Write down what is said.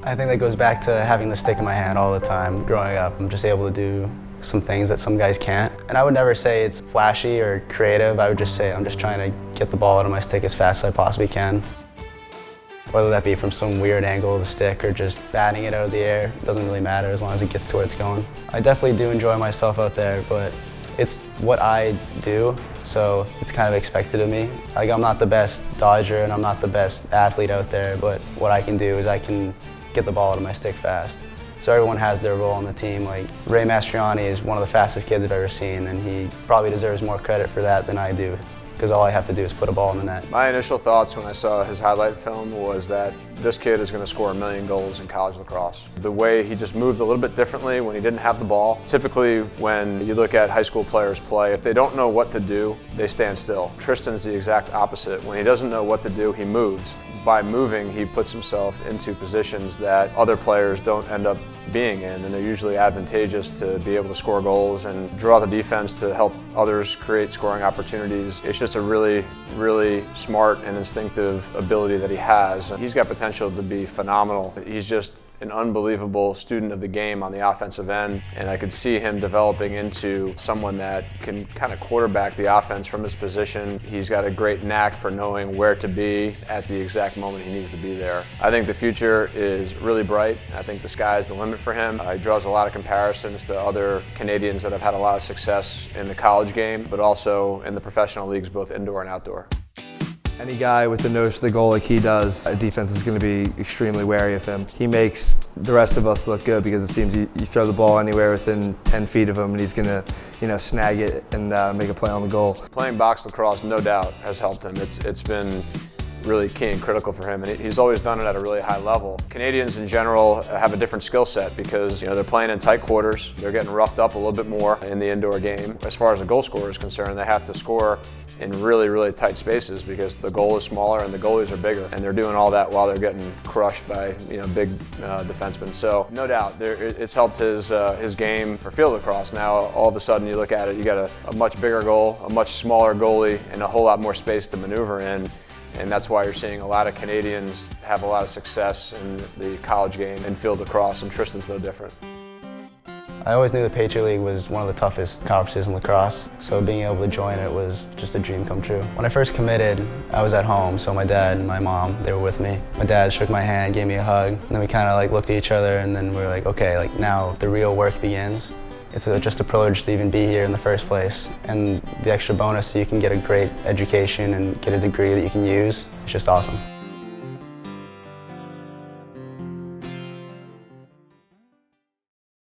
I think that goes back to having the stick in my hand all the time. Growing up, I'm just able to do some things that some guys can't. And I would never say it's flashy or creative. I would just say I'm just trying to get the ball out of my stick as fast as I possibly can. Whether that be from some weird angle of the stick or just batting it out of the air, it doesn't really matter as long as it gets to where it's going. I definitely do enjoy myself out there, but it's what I do, so it's kind of expected of me. Like, I'm not the best dodger and I'm not the best athlete out there, but what I can do is I can get the ball out of my stick fast. So everyone has their role on the team. Like, Ray Mastriani is one of the fastest kids I've ever seen, and he probably deserves more credit for that than I do, because all I have to do is put a ball in the net. My initial thoughts when I saw his highlight film was that this kid is going to score 1 million goals in college lacrosse. The way he just moved a little bit differently when he didn't have the ball. Typically, when you look at high school players play, if they don't know what to do, they stand still. Tristan's the exact opposite. When he doesn't know what to do, he moves. By moving, he puts himself into positions that other players don't end up being in, and they're usually advantageous to be able to score goals and draw the defense to help others create scoring opportunities. It's just a really, really smart and instinctive ability that he has. He's got potential to be phenomenal. He's just an unbelievable student of the game on the offensive end, and I could see him developing into someone that can kind of quarterback the offense from his position. He's got a great knack for knowing where to be at the exact moment he needs to be there. I think the future is really bright. I think the sky is the limit for him. He draws a lot of comparisons to other Canadians that have had a lot of success in the college game, but also in the professional leagues, both indoor and outdoor. Any guy with the nose to the goal like he does, a defense is going to be extremely wary of him. He makes the rest of us look good because it seems you throw the ball anywhere within 10 feet of him and he's going to, snag it and make a play on the goal. Playing box lacrosse, no doubt, has helped him. It's been really key and critical for him, and he's always done it at a really high level. Canadians in general have a different skill set because they're playing in tight quarters, they're getting roughed up a little bit more in the indoor game. As far as a goal scorer is concerned, they have to score in really, really tight spaces because the goal is smaller and the goalies are bigger, and they're doing all that while they're getting crushed by big defensemen. So no doubt, it's helped his game for field lacrosse. Now all of a sudden you look at it, you got a much bigger goal, a much smaller goalie, and a whole lot more space to maneuver in. And that's why you're seeing a lot of Canadians have a lot of success in the college game in field lacrosse, and Tristan's no different. I always knew the Patriot League was one of the toughest conferences in lacrosse, so being able to join it was just a dream come true. When I first committed, I was at home, so my dad and my mom, they were with me. My dad shook my hand, gave me a hug, and then we kind of looked at each other, and then we were like, okay, now the real work begins. It's just a privilege to even be here in the first place, and the extra bonus so you can get a great education and get a degree that you can use. It's just awesome.